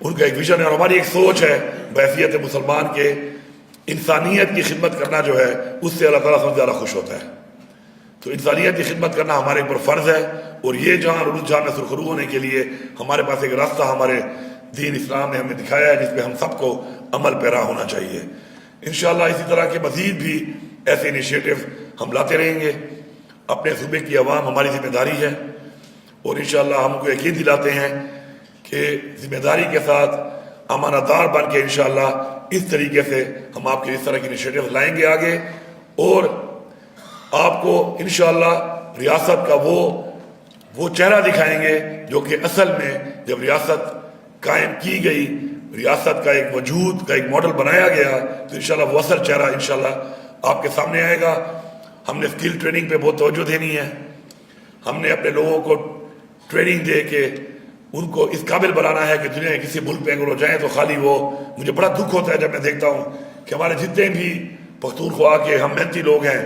ان کا ایک ویژن ہے اور ہماری ایک سوچ ہے بحیثیت مسلمان کے انسانیت کی خدمت کرنا جو ہے اس سے اللہ تعالیٰ سب سے زیادہ خوش ہوتا ہے. تو انسانیت کی خدمت کرنا ہمارے اوپر فرض ہے اور یہ جہاں اور اس جہاں میں سرخرو ہونے کے لیے ہمارے پاس ایک راستہ ہمارے دین اسلام نے ہمیں دکھایا ہے جس پہ ہم سب کو عمل پیرا ہونا چاہیے. انشاءاللہ اسی طرح کے مزید بھی ایسے انیشیٹو ہم لاتے رہیں گے. اپنے صوبے کی عوام ہماری ذمہ داری ہے اور انشاءاللہ ہم کو یقین دلاتے ہیں کہ ذمہ داری کے ساتھ امانت دار بن کے انشاءاللہ اس طریقے سے ہم آپ کے اس طرح کے انیشیٹو لائیں گے آگے اور آپ کو انشاءاللہ ریاست کا وہ چہرہ دکھائیں گے جو کہ اصل میں جب ریاست قائم کی گئی، ریاست کا ایک وجود کا ایک ماڈل بنایا گیا تو انشاءاللہ وہ اصل چہرہ انشاءاللہ آپ کے سامنے آئے گا. ہم نے اسکل ٹریننگ پہ بہت توجہ دینی ہے. ہم نے اپنے لوگوں کو ٹریننگ دے کے ان کو اس قابل بنانا ہے کہ دنیا کے کسی ملک پہ اگر وہ جائیں تو خالی مجھے بڑا دکھ ہوتا ہے جب میں دیکھتا ہوں کہ ہمارے جتنے بھی پختونخوا کے ہم محنتی لوگ ہیں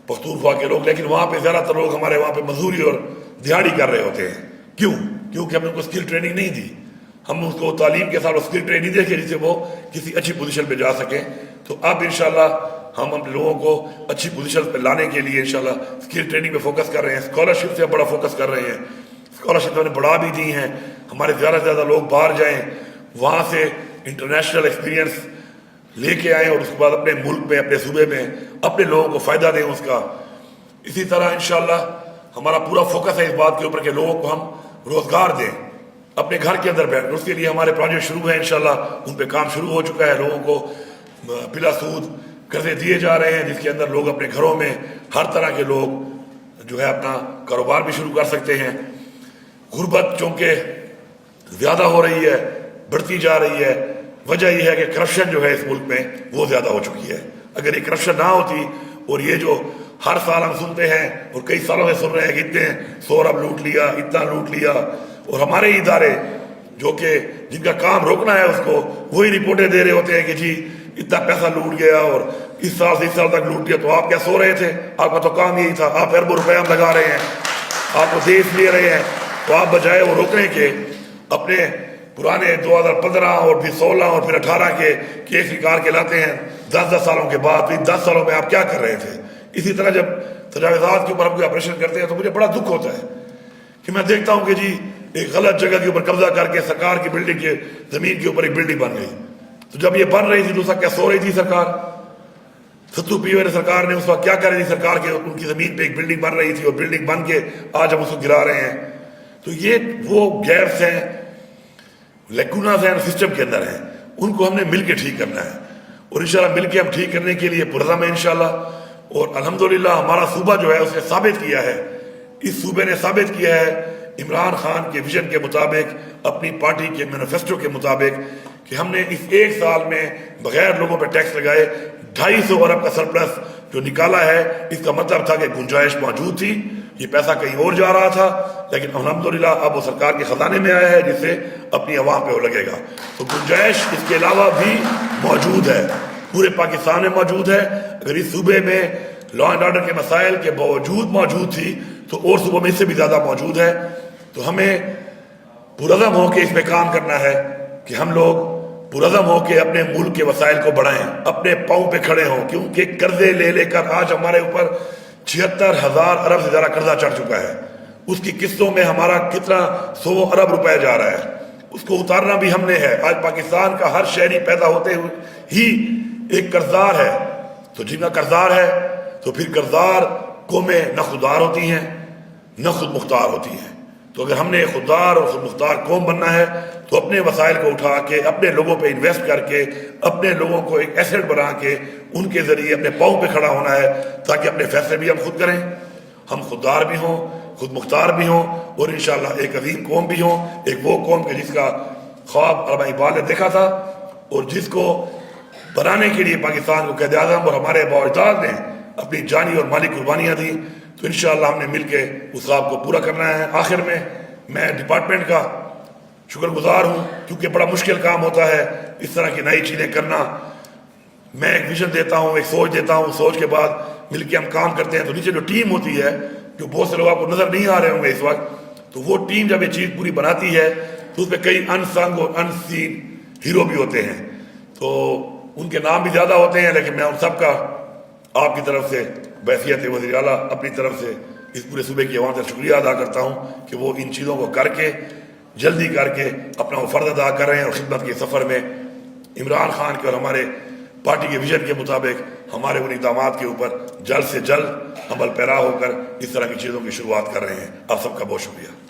پختونخوا کے لوگ، لیکن وہاں پہ زیادہ تر لوگ ہمارے وہاں پہ مزدوری اور دیہڑی کر رہے ہوتے ہیں. کیونکہ ہم نے ان کو اسکل ٹریننگ نہیں دی. ہم اس کو تعلیم کے ساتھ اسکل ٹریننگ دے کے جس سے وہ کسی اچھی پوزیشن پہ جا سکیں. تو اب انشاءاللہ ہم اپنے لوگوں کو اچھی پوزیشن پہ لانے کے لیے انشاءاللہ اسکل ٹریننگ پہ فوکس کر رہے ہیں. اسکالرشپ سے بڑا فوکس کر رہے ہیں. اسکالرشپ ہم نے بڑھا بھی دی ہیں. ہمارے زیادہ سے زیادہ لوگ باہر جائیں، وہاں سے انٹرنیشنل ایکسپیرینس لے کے آئیں اور اس کے بعد اپنے ملک میں اپنے صوبے میں اپنے لوگوں کو فائدہ دیں اس کا. اسی طرح انشاءاللہ ہمارا پورا فوکس ہے اس بات کے اوپر کہ لوگوں کو ہم روزگار دیں اپنے گھر کے اندر بیٹھ کر. اس کے لیے ہمارے پروجیکٹ شروع ہیں انشاءاللہ، ان پہ کام شروع ہو چکا ہے. لوگوں کو بلا سود قرضے دیے جا رہے ہیں جس کے اندر لوگ اپنے گھروں میں ہر طرح کے لوگ جو ہے اپنا کاروبار بھی شروع کر سکتے ہیں. غربت چونکہ زیادہ ہو رہی ہے، بڑھتی جا رہی ہے، وجہ یہ ہے کہ کرپشن جو ہے اس ملک میں وہ زیادہ ہو چکی ہے. اگر یہ کرپشن نہ ہوتی اور یہ جو ہر سال ہم سنتے ہیں اور کئی سالوں سے سن رہے ہیں کہ اتنے 100 ارب لوٹ لیا، اتنا لوٹ لیا، اور ہمارے ادارے جو کہ جن کا کام روکنا ہے اس کو وہی رپورٹیں دے رہے ہوتے ہیں کہ جی اتنا پیسہ لوٹ گیا اور اس سال سے اس سال تک لوٹ گیا. تو آپ کیا سو رہے تھے؟ آپ کا تو کام یہی تھا. آپ اربوں روپے ہم لگا رہے ہیں، آپ کو دیش لے رہے ہیں. تو آپ بجائے وہ روکنے کے اپنے پرانے 2015 اور پھر 16 اور پھر 18 کے کیس نکال کے لاتے ہیں 10 سالوں کے بعد. تو 10 سالوں میں آپ کیا کر رہے تھے؟ اسی طرح جب تجاوزات کے اوپر ہم کوئی آپریشن کرتے ہیں تو مجھے بڑا دکھ ہوتا ہے کہ میں دیکھتا ہوں کہ جی ایک غلط جگہ کے اوپر قبضہ کر کے سرکار کی بلڈنگ کے زمین کے اوپر ایک بلڈنگ بن گئی. تو جب یہ بن رہی تھی تو اس وقت کیا سو رہی تھی سرکار؟ ستو پیوے سرکار نے اس وقت کیا کر رہی تھی؟ سرکار کے ان کی زمین پہ ایک بلڈنگ بن رہی تھی اور بلڈنگ بن کے آج ہم اس کو گرا رہے ہیں. تو یہ وہ گیپس ہیں، لیکوناز ہیں سسٹم کے اندر ہیں، ان کو ہم نے مل کے ٹھیک کرنا ہے اور انشاءاللہ مل کے ہم ٹھیک کرنے کے لیے پرعزم ہیں انشاءاللہ. اور الحمدللہ ہمارا صوبہ جو ہے اس نے ثابت کیا ہے، اس صوبے نے ثابت کیا ہے عمران خان کے ویژن کے مطابق، اپنی پارٹی کے مینیفیسٹو کے مطابق، کہ ہم نے اس ایک سال میں بغیر لوگوں پہ ٹیکس لگائے 250 ارب کا سرپلس جو نکالا ہے. اس کا مطلب تھا کہ گنجائش موجود تھی، یہ پیسہ کہیں اور جا رہا تھا، لیکن الحمدللہ اب وہ سرکار کے خزانے میں آیا ہے جس سے اپنی عوام پہ وہ لگے گا. تو گنجائش اس کے علاوہ بھی موجود ہے، پورے پاکستان میں موجود ہے. اگر اس صوبے میں لا اینڈ آرڈر کے مسائل کے باوجود موجود تھی تو اور صوبوں میں اس سے بھی زیادہ موجود ہے. تو ہمیں پرعزم ہو کے اس پہ کام کرنا ہے کہ ہم لوگ پرعزم ہو کے اپنے ملک کے وسائل کو بڑھائیں، اپنے پاؤں پہ کھڑے ہوں. کیونکہ قرضے لے لے کر آج ہمارے اوپر 76,000 ارب سے زیادہ قرضہ چڑھ چکا ہے. اس کی قسطوں میں ہمارا کتنا 100 ارب روپے جا رہا ہے. اس کو اتارنا بھی ہم نے ہے. آج پاکستان کا ہر شہری پیدا ہوتے ہوئے ہی ایک قرضدار ہے. تو جن کا قرضدار ہے تو پھر قرضدار قومیں نہ خوددار ہوتی ہیں نہ خود مختار ہوتی ہیں. تو اگر ہم نے خوددار اور خود مختار قوم بننا ہے تو اپنے وسائل کو اٹھا کے اپنے لوگوں پہ انویسٹ کر کے اپنے لوگوں کو ایک ایسٹ بنا کے ان کے ذریعے اپنے پاؤں پہ کھڑا ہونا ہے تاکہ اپنے فیصلے بھی ہم خود کریں، ہم خوددار بھی ہوں، خود مختار بھی ہوں، اور انشاءاللہ ایک عظیم قوم بھی ہوں. ایک وہ قوم کہ جس کا خواب علامہ اقبال نے دیکھا تھا اور جس کو بنانے کے لیے پاکستان کو قائد اعظم اور ہمارے آباء و اجداد نے اپنی جانی اور مالی قربانیاں دیں. تو انشاءاللہ ہم نے مل کے اس خواب کو پورا کرنا ہے. آخر میں ڈپارٹمنٹ کا شکر گزار ہوں کیونکہ بڑا مشکل کام ہوتا ہے اس طرح کی نئی چیزیں کرنا. میں ایک ویژن دیتا ہوں، ایک سوچ دیتا ہوں، سوچ کے بعد مل کے ہم کام کرتے ہیں. تو نیچے جو ٹیم ہوتی ہے، جو بہت سے لوگ آپ کو نظر نہیں آ رہے ہوں گے اس وقت، تو وہ ٹیم جب یہ چیز پوری بناتی ہے تو اس میں کئی انسنگ اور ان سین ہیرو بھی ہوتے ہیں، تو ان کے نام بھی زیادہ ہوتے ہیں، لیکن میں ان سب کا آپ کی طرف سے بحیثیت وزیر اعلیٰ اپنی طرف سے اس پورے صوبے کی عوام سے شکریہ ادا کرتا ہوں کہ وہ ان چیزوں کو کر کے جلدی کر کے اپنا وہ فرض ادا کر رہے ہیں، اور خدمت کے سفر میں عمران خان کے اور ہمارے پارٹی کے ویژن کے مطابق ہمارے ان اقدامات کے اوپر جلد سے جلد عمل پیرا ہو کر اس طرح کی چیزوں کی شروعات کر رہے ہیں۔ آپ سب کا بہت شکریہ۔